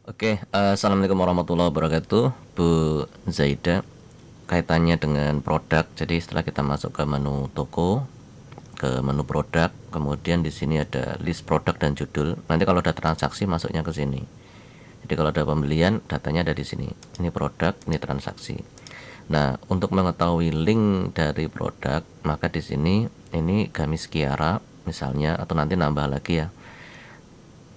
Oke, assalamualaikum warahmatullahi wabarakatuh, Bu Zaida. Kaitannya dengan produk, jadi setelah kita masuk ke menu toko, ke menu produk, kemudian di sini ada list produk dan judul. Nanti kalau ada transaksi masuknya ke sini. Jadi kalau ada pembelian, datanya ada di sini. Ini produk, ini transaksi. Nah, untuk mengetahui link dari produk, maka di sini ini gamis Kiara misalnya, atau nanti nambah lagi ya.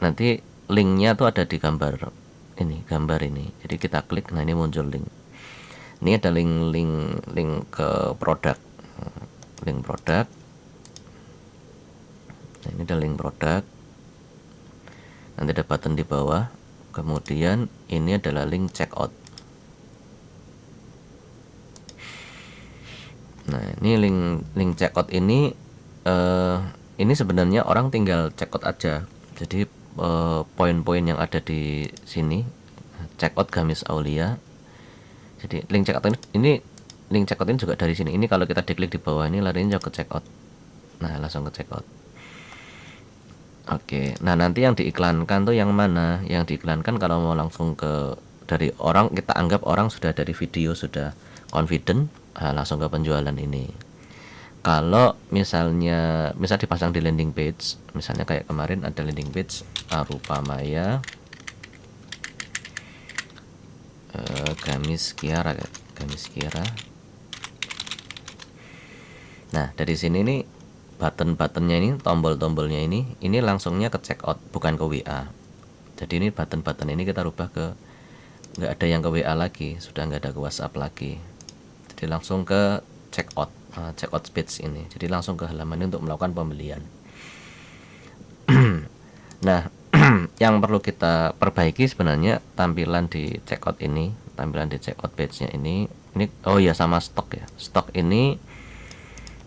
Nanti linknya tuh ada di gambar ini, jadi kita klik, nah ini muncul link. Ini ada link ke produk, link produk. Nah, ini ada link produk, nanti ada button di bawah, kemudian ini adalah link checkout. Nah, ini link checkout ini sebenarnya orang tinggal checkout aja. Jadi poin-poin yang ada di sini, checkout gamis Aulia. Jadi link checkout ini link checkout ini juga dari sini. Ini kalau kita diklik di bawah ini larinya ke checkout. Nah, langsung ke checkout. Oke. Nah, nanti yang diiklankan tuh yang mana? Yang diiklankan kalau mau langsung ke dari orang, kita anggap orang sudah dari video sudah confident, langsung ke penjualan ini. Kalau misal dipasang di landing page, misalnya kayak kemarin ada landing page Arupa Maya gamis Kiara. Nah, dari sini nih button-buttonnya ini, tombol-tombolnya ini langsungnya ke checkout, bukan ke WA. Jadi ini button-button ini kita rubah ke, nggak ada yang ke WA lagi, sudah nggak ada ke WhatsApp lagi. Jadi langsung ke checkout, checkout page ini. Jadi langsung ke halaman ini untuk melakukan pembelian. Nah, yang perlu kita perbaiki sebenarnya tampilan di checkout ini, tampilan di checkout page-nya ini oh ya, sama stok ya. Stok ini,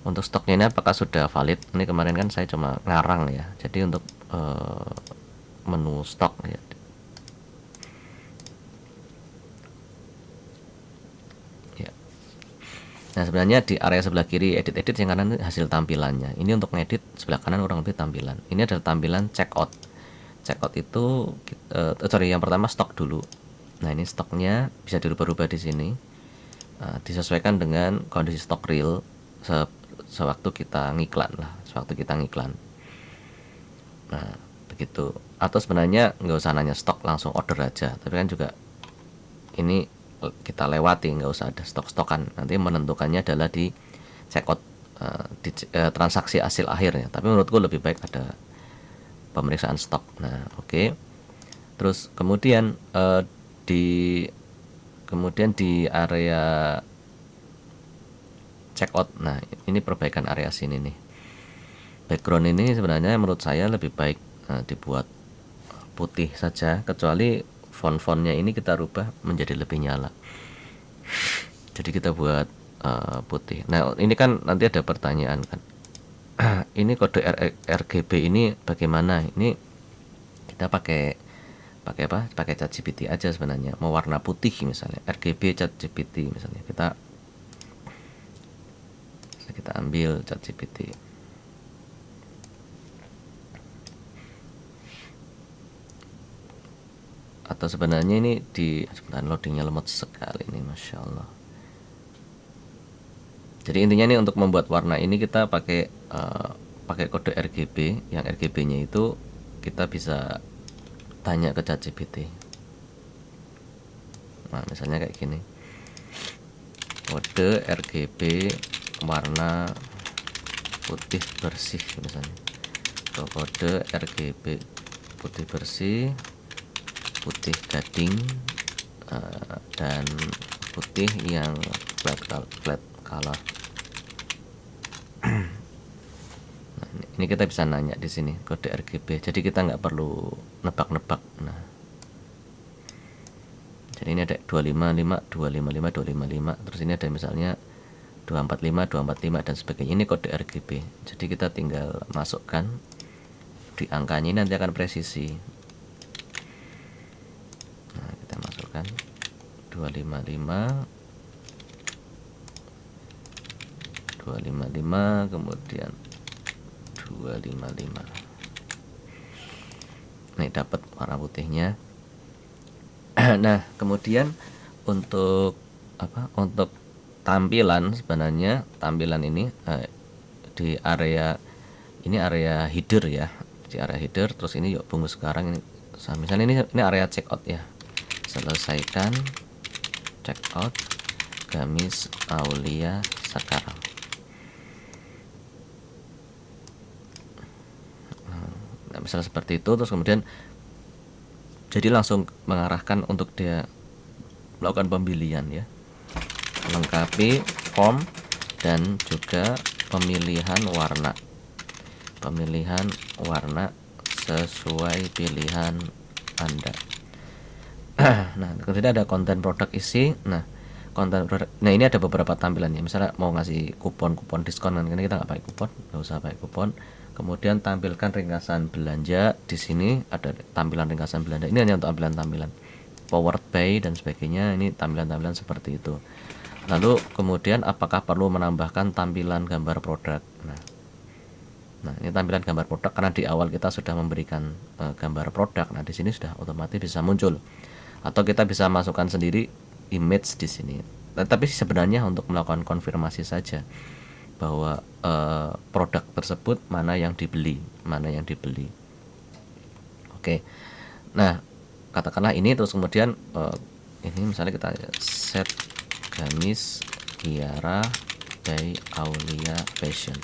untuk stoknya ini apakah sudah valid? Ini kemarin kan saya cuma ngarang ya. Jadi untuk menu stok ya. Ya. Nah, sebenarnya di area sebelah kiri edit-edit, yang kanan hasil tampilannya. Ini untuk ngedit, sebelah kanan kurang lebih tampilan. Ini adalah tampilan checkout. Checkout itu sorry, yang pertama stok dulu. Nah, ini stoknya bisa dirubah-rubah di sini. Disesuaikan dengan kondisi stok real sewaktu kita ngiklan lah, sewaktu kita ngiklan. Nah, begitu. Atau sebenarnya nggak usah nanya stok, langsung order aja. Tapi kan juga ini kita lewati, nggak usah ada stok-stokan. Nanti menentukannya adalah di checkout, di transaksi hasil akhirnya. Tapi menurutku lebih baik ada pemeriksaan stok. Nah, oke. Terus di kemudian di area checkout, nah ini perbaikan area sini nih. Background ini sebenarnya menurut saya lebih baik dibuat putih saja, kecuali font-fontnya ini kita rubah menjadi lebih nyala. Jadi kita buat putih. Nah, ini kan nanti ada pertanyaan kan, ini kode RGB ini bagaimana? Ini kita pakai apa? Pakai ChatGPT aja sebenarnya. Mau warna putih misalnya, RGB ChatGPT misalnya. Kita ambil ChatGPT. Atau sebenarnya ini sebenarnya loadingnya lemot sekali ini, masya Allah. Jadi intinya nih, untuk membuat warna ini kita pakai kode RGB. Yang RGB-nya itu kita bisa tanya ke ChatGPT. Nah, misalnya kayak gini, kode RGB warna putih bersih misalnya, atau kode RGB putih bersih, putih gading, dan putih yang flat color. Nah, ini kita bisa nanya di sini kode RGB. Jadi kita nggak perlu nebak-nebak. Nah, jadi ini ada 255, 255, 255. Terus ini ada misalnya 245, 245 dan sebagainya. Ini kode RGB. Jadi kita tinggal masukkan di angkanya, ini nanti akan presisi. Nah, kita masukkan 255, 255, kemudian 255. Nih dapat warna putihnya. Nah, kemudian untuk untuk tampilan, sebenarnya tampilan ini di area ini area header ya, di area header. Terus ini yuk tunggu sekarang ini, misalnya ini area checkout ya, selesaikan checkout Gamis Aulia sekarang. Nah, misalnya seperti itu, terus kemudian jadi langsung mengarahkan untuk dia melakukan pembelian ya, lengkapi form dan juga pemilihan warna sesuai pilihan Anda. Nah, kemudian ada konten produk isi. Nah, konten produk, nah ini ada beberapa tampilannya. Misalnya mau ngasih kupon diskon, kan kita nggak pakai kupon, nggak usah pakai kupon. Kemudian tampilkan ringkasan belanja. Di sini ada tampilan ringkasan belanja. Ini hanya untuk tampilan powered by dan sebagainya. Ini tampilan-tampilan seperti itu. Lalu kemudian apakah perlu menambahkan tampilan gambar produk? Nah, ini tampilan gambar produk karena di awal kita sudah memberikan gambar produk. Nah, di sini sudah otomatis bisa muncul. Atau kita bisa masukkan sendiri image di sini. Nah, tapi sebenarnya untuk melakukan konfirmasi saja bahwa produk tersebut mana yang dibeli. Oke. Nah, katakanlah ini, terus kemudian ini misalnya kita set gamis Kiara by Aulia Fashion.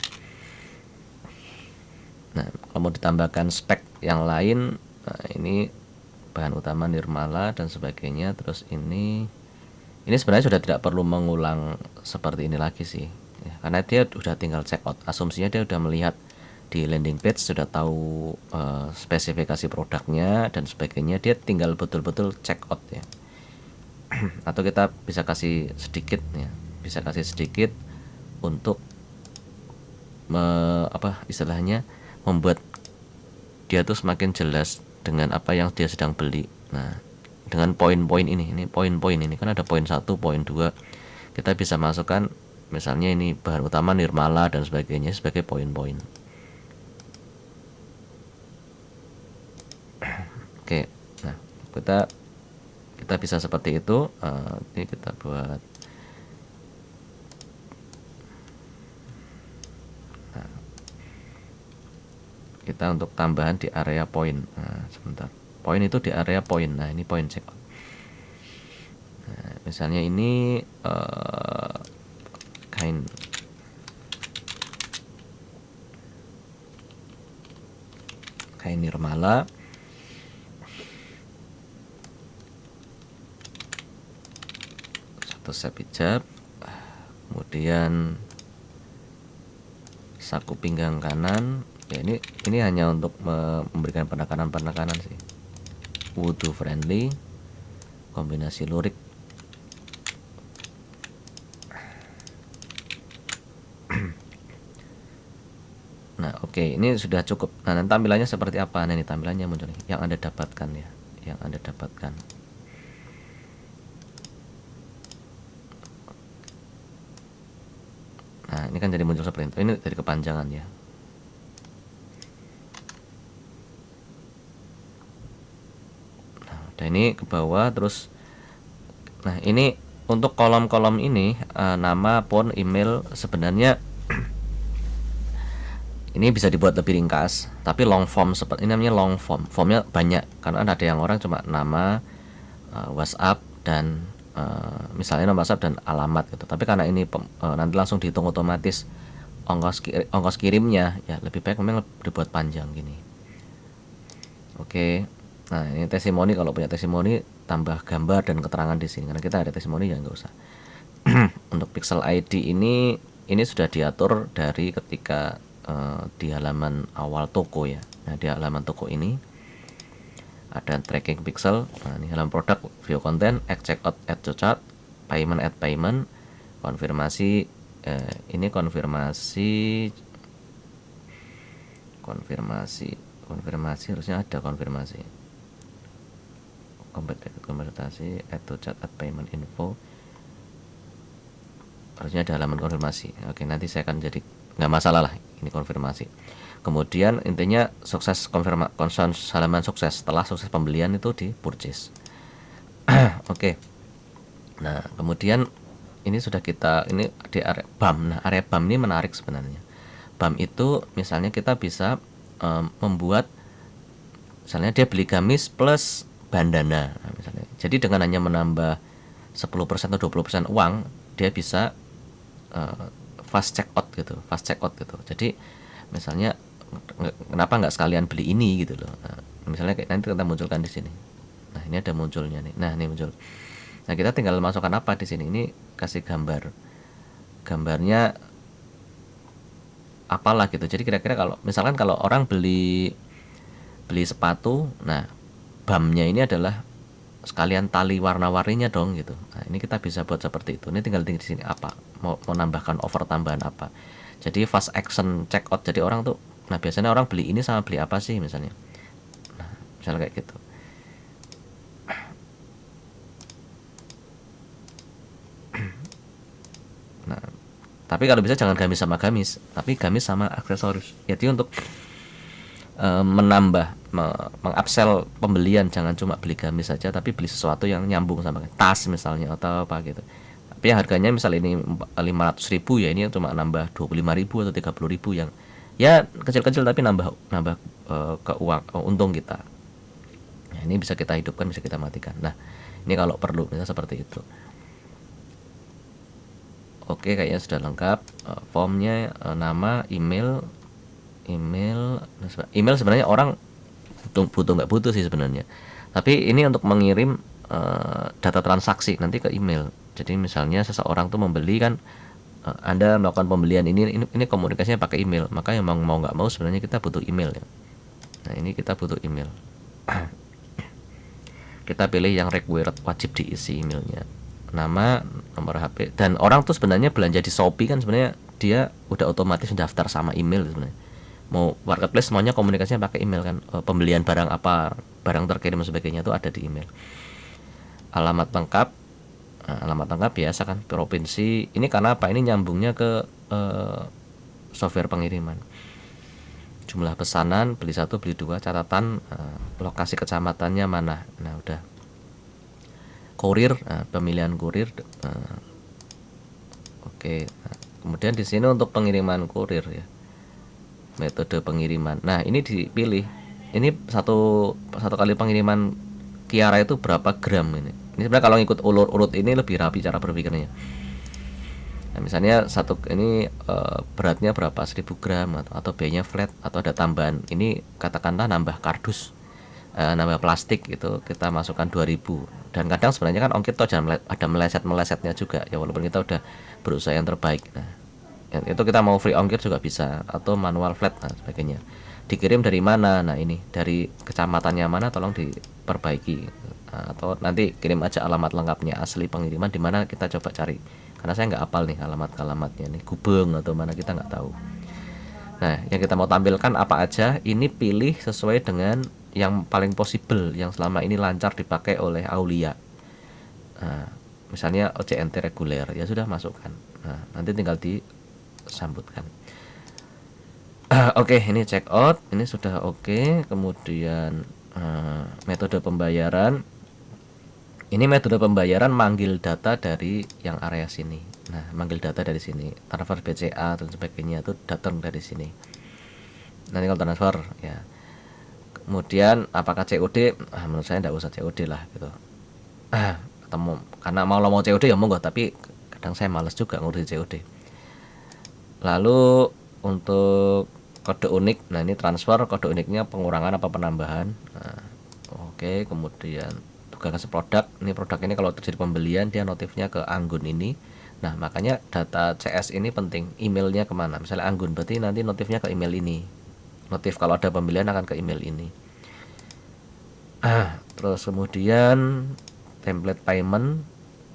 Nah, kalau mau ditambahkan spek yang lain, nah ini bahan utama Nirmala dan sebagainya. Terus ini sebenarnya sudah tidak perlu mengulang seperti ini lagi sih ya, karena dia sudah tinggal check out. Asumsinya dia sudah melihat di landing page, sudah tahu spesifikasi produknya dan sebagainya, dia tinggal betul-betul check out ya. Atau kita bisa kasih sedikit ya, untuk istilahnya membuat dia tuh semakin jelas dengan apa yang dia sedang beli. Nah, dengan poin-poin ini poin-poin ini kan ada poin 1, poin 2. Kita bisa masukkan misalnya ini bahan utama Nirmala dan sebagainya sebagai poin-poin. Oke. Nah, kita bisa seperti itu. Ini kita buat kita untuk tambahan di area poin. Nah, sebentar. Poin itu di area poin. Nah, ini poin checkout. Nah, misalnya ini kain Nirmala. Satu set hijab. Kemudian saku pinggang kanan. Ya, ini hanya untuk memberikan penekanan sih. Wudhu friendly, kombinasi lurik. Nah, oke, ini sudah cukup. Nah, tampilannya seperti apa? Nah, ini tampilannya muncul nih, yang Anda dapatkan ya, Nah, ini kan jadi muncul seperti itu. Ini dari kepanjangan ya. Nah, ini ke bawah terus. Nah, ini untuk kolom-kolom ini nama, phone, email sebenarnya ini bisa dibuat lebih ringkas, tapi long form seperti ini namanya long form. Formnya banyak karena ada yang orang cuma nama, WhatsApp dan misalnya nama WhatsApp dan alamat gitu. Tapi karena ini nanti langsung dihitung otomatis ongkos kirimnya, ya lebih baik memang dibuat panjang gini. Oke. Nah, ini testimoni, kalau punya testimoni tambah gambar dan keterangan di sini. Karena kita ada testimoni ya nggak usah. Untuk pixel ID ini sudah diatur dari ketika di halaman awal toko ya. Nah, di halaman toko ini ada tracking pixel. Nah, ini halaman produk, view content, add checkout, add to chart, payment, add payment, konfirmasi. Ini konfirmasi harusnya ada konfirmasi. Konvertasi, add to chart, add payment info. Harusnya ada halaman konfirmasi. Oke, nanti saya akan jadi nggak masalah lah, ini konfirmasi. Kemudian intinya sukses halaman sukses, setelah sukses pembelian itu di purchase. Oke. Nah, kemudian ini sudah kita ini di area BAM. Nah, area BAM ini menarik sebenarnya. BAM itu misalnya kita bisa membuat, misalnya dia beli gamis plus bandana, nah, misalnya. Jadi dengan hanya menambah 10% atau 20% uang, dia bisa fast check out gitu, fast check out gitu. Jadi misalnya kenapa nggak sekalian beli ini gitu loh. Nah, misalnya kayak nanti kita munculkan di sini. Nah, ini ada munculnya nih. Nah, ini muncul. Nah, kita tinggal masukkan apa di sini. Ini kasih gambar. Gambarnya apalah gitu. Jadi kira-kira kalau misalkan kalau orang beli beli sepatu, nah BAM-nya ini adalah sekalian tali warna-warninya dong gitu. Nah, ini kita bisa buat seperti itu. Ini tinggal di sini apa? Mau nambahkan over tambahan apa. Jadi fast action check out. Jadi orang tuh, nah biasanya orang beli ini sama beli apa sih misalnya. Nah, misalnya kayak gitu. Nah, tapi kalau bisa jangan gamis sama gamis, tapi gamis sama aksesoris. Jadi untuk menambah mengupsell pembelian, jangan cuma beli gamis saja tapi beli sesuatu yang nyambung sama tas misalnya atau apa gitu. Tapi yang harganya misal ini 500.000 ya, ini cuma nambah 25.000 atau 30.000 yang ya kecil-kecil tapi nambah nambah ke uang untung kita. Nah, ini bisa kita hidupkan, bisa kita matikan. Nah, ini kalau perlu misalnya seperti itu. Oke, kayaknya sudah lengkap. Formnya nama, email sebenarnya orang butuh nggak butuh sih sebenarnya, tapi ini untuk mengirim data transaksi nanti ke email. Jadi misalnya seseorang tuh membeli kan, Anda melakukan pembelian ini komunikasinya pakai email, maka yang mau nggak mau sebenarnya kita butuh email ya. Nah, ini kita butuh email. Kita pilih yang required, wajib diisi emailnya, nama, nomor HP. Dan orang tuh sebenarnya belanja di Shopee kan sebenarnya dia udah otomatis daftar sama email sebenarnya. Mau marketplace semuanya komunikasinya pakai email kan. Pembelian barang apa, barang terkirim dan sebagainya itu ada di email. Alamat lengkap, alamat lengkap biasa kan, provinsi. Ini karena apa? Ini nyambungnya ke software pengiriman. Jumlah pesanan, beli 1, beli 2, catatan, lokasi kecamatannya mana. Nah, udah. Kurir, pemilihan kurir. Oke. Nah, kemudian di sini untuk pengiriman kurir ya, metode pengiriman. Nah, ini dipilih. Ini satu kali pengiriman Kiara itu berapa gram ini. Ini sebenarnya kalau ngikut urut ini lebih rapi cara berpikirnya. Nah, misalnya satu ini beratnya berapa, 1000 gram atau biayanya flat atau ada tambahan. Ini katakanlah nambah kardus, nambah plastik gitu, kita masukkan 2000. Dan kadang sebenarnya kan ongkir tuh ada meleset-melesetnya juga ya, walaupun kita udah berusaha yang terbaik. Nah, itu kita mau free ongkir juga bisa atau manual flat dan sebagainya. Dikirim dari mana? Nah, ini dari kecamatannya mana, tolong diperbaiki. Nah, atau nanti kirim aja alamat lengkapnya asli pengiriman di mana, kita coba cari. Karena saya nggak hafal nih alamatnya nih, Gubeng atau mana kita nggak tahu. Nah, yang kita mau tampilkan apa aja, ini pilih sesuai dengan yang paling possible, yang selama ini lancar dipakai oleh Aulia. Nah, misalnya OCNT reguler, ya sudah masukkan. Nah, nanti tinggal disambutkan. Oke, ini check out, ini sudah oke. Kemudian metode pembayaran. Ini metode pembayaran manggil data dari yang area sini. Nah, manggil data dari sini, transfer BCA dan sebagainya itu datang dari sini. Nanti kalau transfer ya. Kemudian apakah COD? Menurut saya tidak usah COD lah gitu. Karena mau COD ya monggo, tapi kadang saya malas juga ngurus COD. Lalu untuk kode unik, nah ini transfer, kode uniknya pengurangan apa penambahan. Nah, oke, kemudian tugas produk, ini produk ini kalau terjadi pembelian dia notifnya ke Anggun ini. Nah, makanya data CS ini penting, emailnya kemana. Misalnya Anggun, berarti nanti notifnya ke email ini. Notif kalau ada pembelian akan ke email ini. Terus kemudian template payment.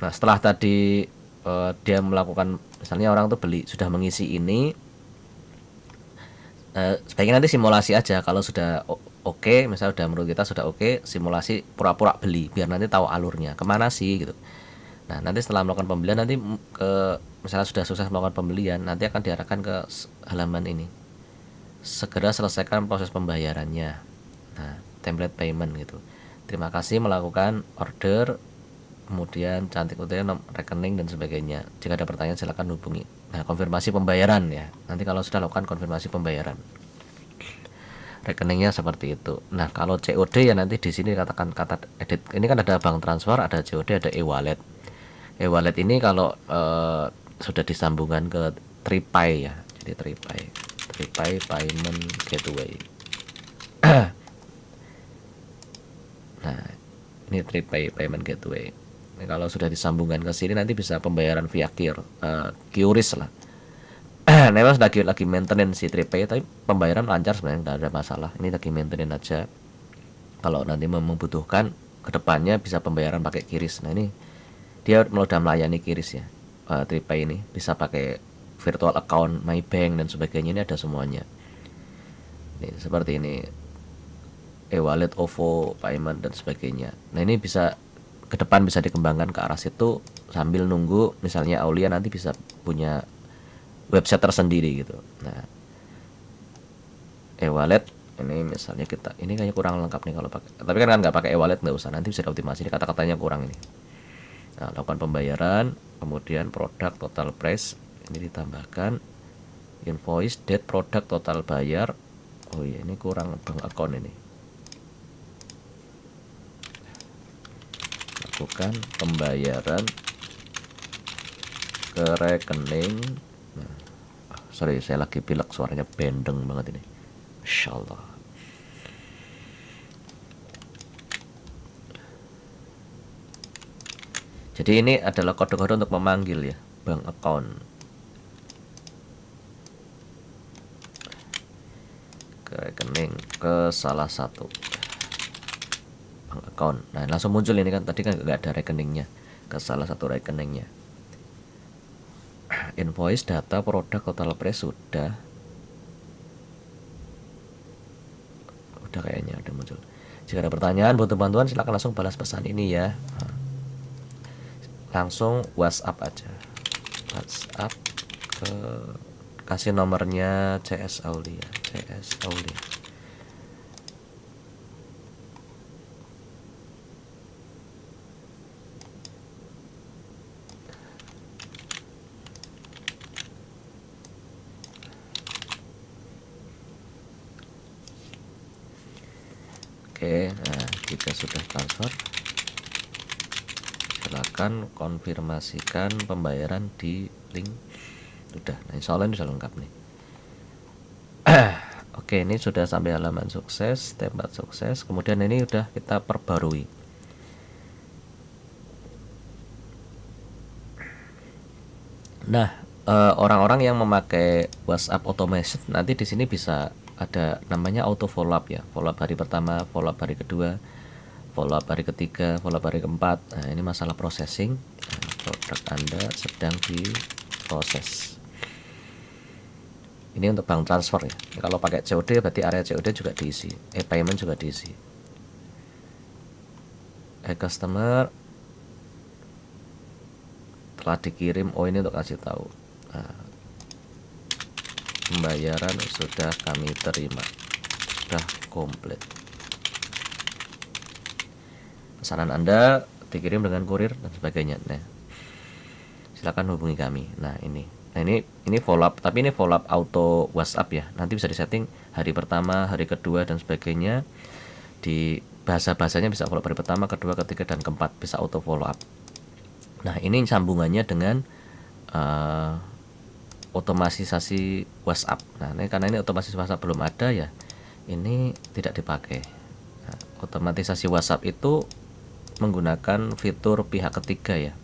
Nah, setelah tadi dia melakukan, misalnya orang tuh beli sudah mengisi ini, sebaiknya nanti simulasi aja. Kalau sudah oke, misalnya udah menurut kita sudah oke, simulasi pura-pura beli biar nanti tahu alurnya kemana sih gitu. Nah, nanti setelah melakukan pembelian, nanti misalnya sudah sukses melakukan pembelian, nanti akan diarahkan ke halaman ini, segera selesaikan proses pembayarannya. Nah, template payment gitu. Terima kasih melakukan order, kemudian cantik utaya, rekening dan sebagainya. Jika ada pertanyaan silakan hubungi. Nah, konfirmasi pembayaran ya. Nanti kalau sudah lakukan konfirmasi pembayaran, rekeningnya seperti itu. Nah, kalau COD ya nanti di sini katakan kata edit. Ini kan ada bank transfer, ada COD, ada e-wallet. E-wallet ini kalau sudah disambungkan ke TriPay ya. Jadi TriPay Payment Gateway. Nah, ini TriPay Payment Gateway. Nah, kalau sudah disambungkan ke sini nanti bisa pembayaran via QRIS lah. Memang lagi maintenance si TriPay, tapi pembayaran lancar sebenarnya, tidak ada masalah. Ini lagi maintenance aja. Kalau nanti membutuhkan kedepannya bisa pembayaran pakai QRIS. Nah, ini dia sudah melayani QRIS ya. TriPay ini bisa pakai virtual account, MyBank dan sebagainya, ini ada semuanya. Ini seperti ini, e-wallet, OVO, payment dan sebagainya. Nah, ini bisa ke depan bisa dikembangkan ke arah situ sambil nunggu misalnya Aulia nanti bisa punya website tersendiri gitu. Nah, e-wallet ini misalnya kita ini kayaknya kurang lengkap nih kalau pakai, tapi kan nggak pakai e-wallet nggak usah, nanti bisa dioptimasi. Ini kata-katanya kurang ini. Nah, lakukan pembayaran, kemudian produk total price ini ditambahkan, invoice, date, produk, total bayar. Oh iya, ini kurang bank account ini. Lakukan pembayaran ke rekening. Nah, sorry saya lagi pilek, suaranya bendeng banget ini. Masya Allah. Jadi ini adalah kode-kode untuk memanggil ya bank account ke rekening, ke salah satu bank account. Nah, langsung muncul ini kan, tadi kan nggak ada rekeningnya, ke salah satu rekeningnya. Invoice, data, produk, total price sudah kayaknya udah muncul. Jika ada pertanyaan, butuh bantuan, silakan langsung balas pesan ini ya. Langsung WhatsApp aja. WhatsApp ke, kasih nomornya CS Aulia. Oke, nah jika sudah transfer, silakan konfirmasikan pembayaran di link. Udah, nah insya Allah ini sudah lengkap nih. Oke, ini sudah sampai halaman sukses, tempat sukses. Kemudian ini udah kita perbarui. Nah, orang-orang yang memakai WhatsApp automation nanti di sini bisa ada namanya auto follow up ya. Follow up hari pertama, follow up hari kedua, follow up hari ketiga, follow up hari keempat. Nah, ini masalah processing. Nah, produk Anda sedang diproses. Ini untuk bank transfer ya. Kalau pakai COD berarti area COD juga diisi, payment juga diisi. Customer telah dikirim. Oh, ini untuk kasih tahu. Nah, pembayaran sudah kami terima, sudah komplit. Pesanan Anda dikirim dengan kurir dan sebagainya. Nah, silakan hubungi kami. Nah, ini follow up, tapi ini follow up auto WhatsApp ya. Nanti bisa disetting hari pertama, hari kedua dan sebagainya. Di bahasa-bahasanya bisa follow up hari pertama, kedua, ketiga dan keempat, bisa auto follow up. Nah, ini sambungannya dengan otomatisasi WhatsApp. Nah, ini karena ini otomatisasi WhatsApp belum ada ya, ini tidak dipakai. Nah, otomatisasi WhatsApp itu menggunakan fitur pihak ketiga ya,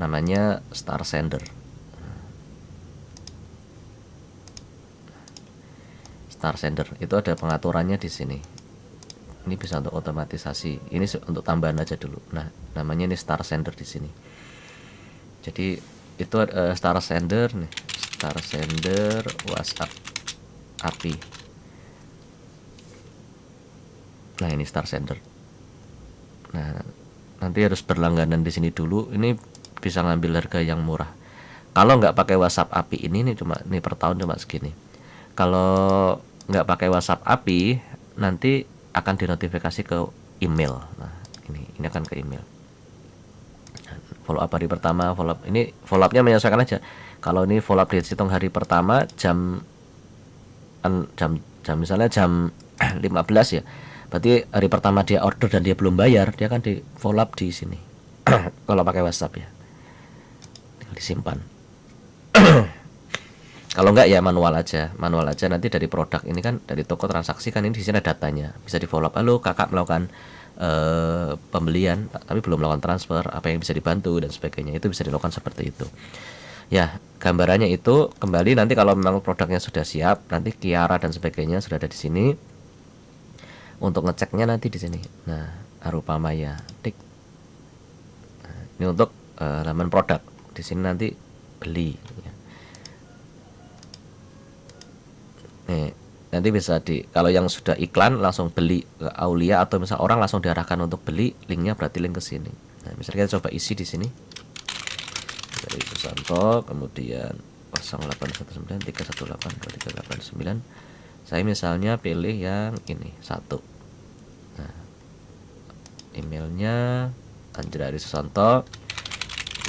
namanya Star Sender. Star Sender itu ada pengaturannya di sini. Ini bisa untuk otomatisasi. Ini untuk tambahan aja dulu. Nah, namanya ini Star Sender di sini. Jadi itu Star Sender nih, Star Sender WhatsApp API. Nah, ini Star Sender. Nah, nanti harus berlangganan di sini dulu. Ini bisa ngambil harga yang murah. Kalau nggak pakai WhatsApp API ini cuma ini per tahun cuma segini. Kalau nggak pakai WhatsApp API nanti akan dinotifikasi ke email. Nah, ini akan ke email. Follow up hari pertama, follow up ini follow upnya menyesuaikan aja. Kalau ini follow up dihitung hari pertama jam jam misalnya jam 15 ya, berarti hari pertama dia order dan dia belum bayar, dia kan di follow up di sini. Kalau pakai WhatsApp ya tinggal disimpan. Kalau enggak ya manual aja nanti dari produk ini kan, dari toko transaksi kan, ini di sini ada datanya, bisa di follow up. Halo kakak, melakukan pembelian tapi belum melakukan transfer, apa yang bisa dibantu dan sebagainya, itu bisa dilakukan seperti itu ya. Gambarannya itu kembali nanti kalau memang produknya sudah siap, nanti Kiara dan sebagainya sudah ada di sini untuk ngeceknya nanti di sini. Nah, Arupa Maya tik. Nah, ini untuk halaman produk, di sini nanti beli ya. Nih, nanti bisa kalau yang sudah iklan langsung beli ke Aulia, atau misal orang langsung diarahkan untuk beli, linknya berarti link ke sini. Nah, misalnya kita coba isi di sini dari Susanto, kemudian 081931823889. Saya misalnya pilih yang ini 1. Nah, emailnya Anjrari Susanto,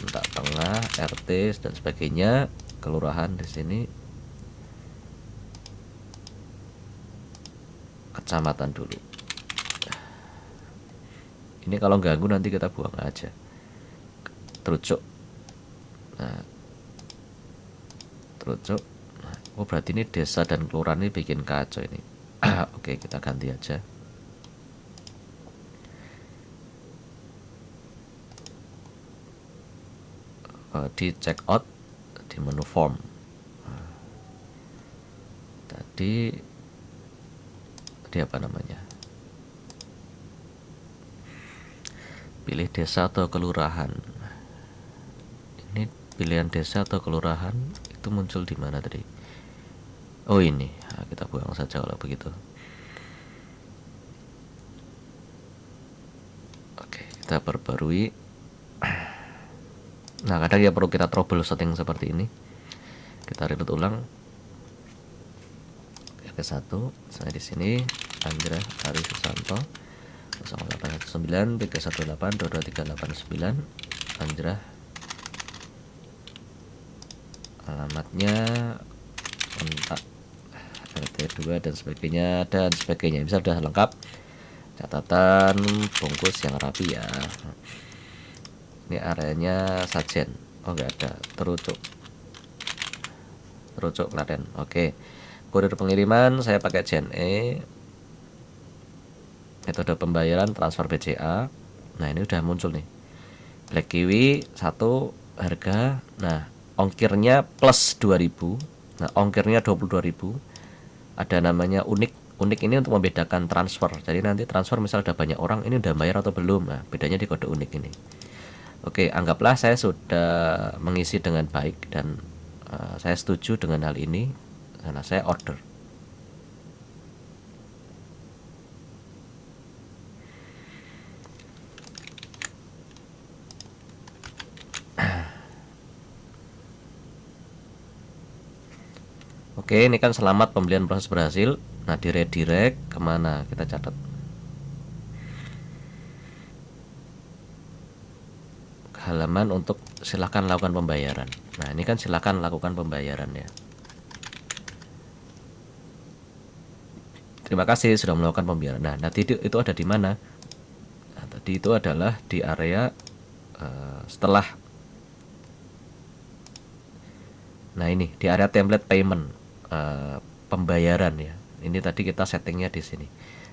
minta tengah, RT dan sebagainya, kelurahan di sini, kecamatan dulu. Ini kalau ganggu nanti kita buang aja, terucuk. Nah, terucuk. Nah, oh berarti ini desa dan kelurahan ini bikin kacau ini. Oke, kita ganti aja. Di check out di menu form. Tadi apa namanya, pilih desa atau kelurahan. Ini pilihan desa atau kelurahan itu muncul di mana tadi? Oh ini, nah, kita buang saja kalau begitu. Oke, kita perbarui. Nah, kadang ya perlu kita troubleshooting seperti ini. Kita reboot ulang. RT1, saya di sini Andra Ari Susanto 081931822389 Andra. Alamatnya, kontak RT2 dan sebagainya bisa sudah lengkap. Catatan bungkus yang rapi ya. Ini areanya Sajen. Oh enggak ada. Terucuk Klaten. Oke. Kurir pengiriman saya pakai JNE. Metode pembayaran transfer BCA. Nah, ini udah muncul nih. Black Kiwi 1 harga. Nah, ongkirnya plus 2000. Nah, ongkirnya 22.000. Ada namanya unik. Unik ini untuk membedakan transfer. Jadi nanti transfer misal udah banyak orang, ini udah bayar atau belum. Nah, bedanya di kode unik ini. Oke, anggaplah saya sudah mengisi dengan baik dan saya setuju dengan hal ini, karena saya order. Oke, ini kan selamat pembelian proses berhasil. Nah, di redirect kemana? Kita catat. Halaman untuk silakan lakukan pembayaran. Nah, ini kan silakan lakukan pembayaran ya. Terima kasih sudah melakukan pembayaran. Nah, nanti itu ada di mana? Nah, tadi itu adalah di area setelah. Nah, ini di area template payment, pembayaran ya. Ini tadi kita settingnya di sini.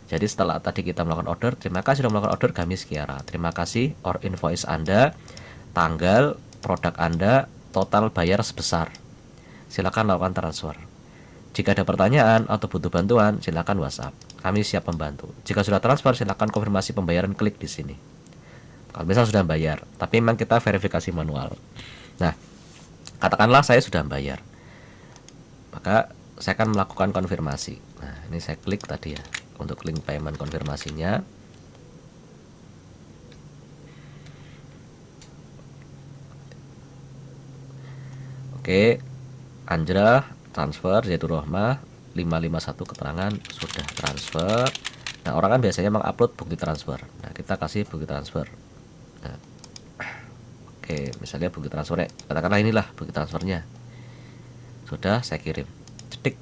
Jadi setelah tadi kita melakukan order, terima kasih sudah melakukan order kami Kiara. Terima kasih invoice Anda, tanggal, produk Anda, total bayar sebesar. Silakan lakukan transfer. Jika ada pertanyaan atau butuh bantuan, silakan WhatsApp. Kami siap membantu. Jika sudah transfer, silakan konfirmasi pembayaran, klik di sini. Kalau misal sudah bayar, tapi memang kita verifikasi manual. Nah, katakanlah saya sudah bayar, maka saya akan melakukan konfirmasi. Nah, ini saya klik tadi ya, untuk link payment konfirmasinya. Oke, Anjra transfer, Zaitur Rohmah 551 keterangan sudah transfer. Nah, orang kan biasanya mengupload bukti transfer. Nah, kita kasih bukti transfer. Nah, Oke, misalnya bukti transfernya, katakanlah inilah bukti transfernya. Sudah saya kirim. Cetik.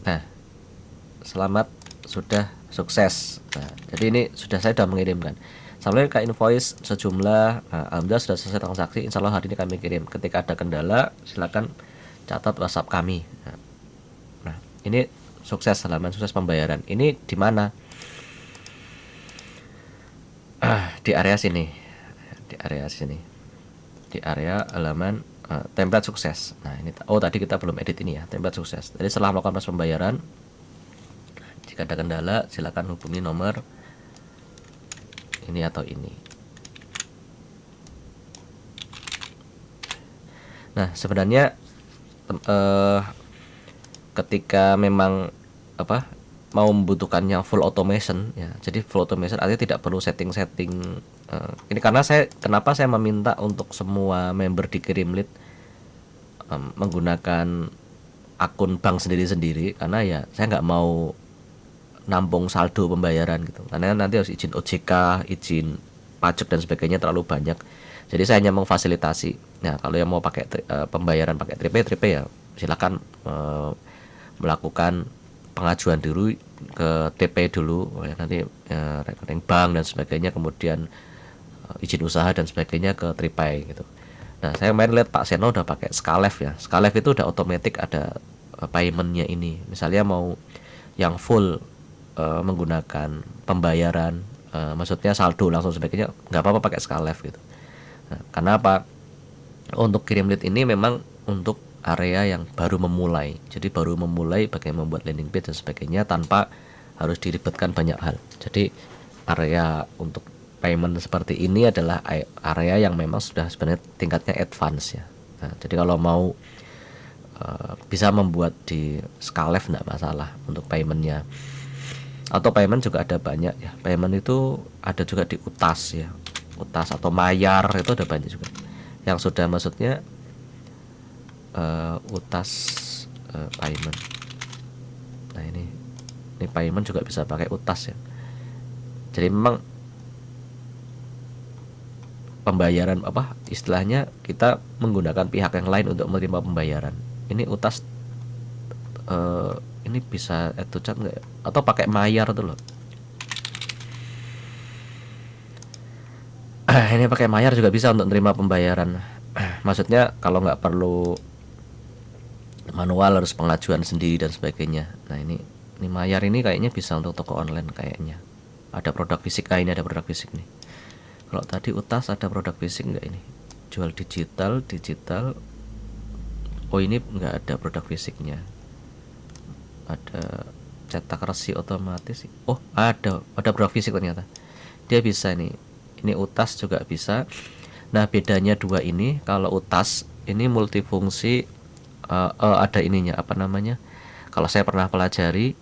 Nah, selamat sudah sukses. Nah, jadi ini saya sudah mengirimkan. Sampai ke invoice sejumlah, alhamdulillah sudah selesai transaksi. Insya Allah hari ini kami kirim. Ketika ada kendala, silakan catat WhatsApp kami. Nah, ini sukses, halaman sukses pembayaran. Ini di mana? Di area sini. Di area sini. Di area halaman template sukses. Nah, ini tadi kita belum edit ini ya, template sukses. Jadi setelah melakukan proses pembayaran, jika ada kendala silakan hubungi nomor ini atau ini. Nah, sebenarnya ketika memang mau membutuhkan yang full automation ya, jadi full automation artinya tidak perlu setting-setting. Ini karena kenapa saya meminta untuk semua member dikirim lead menggunakan akun bank sendiri-sendiri, karena ya saya nggak mau nampung saldo pembayaran gitu, karena nanti harus izin OJK, izin pajak dan sebagainya terlalu banyak. Jadi saya hanya memfasilitasi. Nah, kalau yang mau pakai pembayaran pakai TriPay ya silakan melakukan pengajuan dulu ke TP dulu, nanti rekening bank dan sebagainya, kemudian izin usaha dan sebagainya ke TriPay gitu. Nah, saya main lihat Pak Seno udah pakai Skalev ya. Skalev itu udah otomatis ada paymentnya ini. Misalnya mau yang full menggunakan pembayaran, maksudnya saldo langsung sebagainya, nggak apa-apa pakai Skalev gitu. Nah, karena apa? Untuk kirim lead ini memang untuk area yang baru memulai. Jadi baru memulai bagaimana membuat landing page dan sebagainya tanpa harus diribetkan banyak hal. Jadi area untuk payment seperti ini adalah area yang memang sudah sebenarnya tingkatnya advance ya. Nah, jadi kalau mau bisa membuat di Skalev nggak masalah untuk paymentnya. Atau payment juga ada banyak ya. Payment itu ada juga di Utas ya. Utas atau Mayar itu ada banyak juga. Yang sudah maksudnya Utas payment. Nah, ini payment juga bisa pakai Utas ya. Jadi memang pembayaran istilahnya kita menggunakan pihak yang lain untuk menerima pembayaran. Ini Utas ini bisa chat nggak ya? Atau pakai Mayar tuh loh. Ini pakai Mayar juga bisa untuk menerima pembayaran. Maksudnya kalau nggak perlu manual harus pengajuan sendiri dan sebagainya. Nah, ini Mayar ini kayaknya bisa untuk toko online kayaknya. Ada produk fisik, ini ada produk fisik nih. Kalau tadi Utas ada produk fisik nggak ini? Jual digital. Oh, ini nggak ada produk fisiknya. Ada cetak resi otomatis. Oh, ada produk fisik ternyata. Dia bisa nih. Ini Utas juga bisa. Nah, bedanya dua ini, kalau Utas ini multifungsi, ada ininya kalau saya pernah pelajari,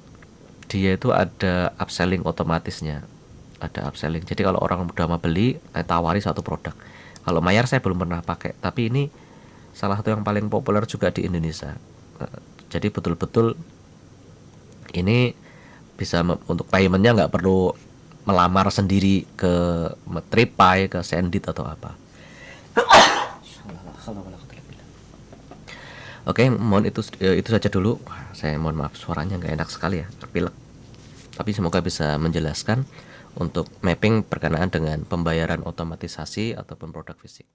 dia itu ada upselling otomatisnya. Ada upselling. Jadi kalau orang udah mau beli, tawari satu produk. Kalau Mayar saya belum pernah pakai, tapi ini salah satu yang paling populer juga di Indonesia. Jadi betul-betul ini bisa untuk paymentnya nggak perlu melamar sendiri ke TriPay, ke Sendit atau apa. Oke, mohon itu saja dulu. Saya mohon maaf suaranya nggak enak sekali ya, terpilek. Tapi semoga bisa menjelaskan untuk mapping berkenaan dengan pembayaran otomatisasi ataupun produk fisik.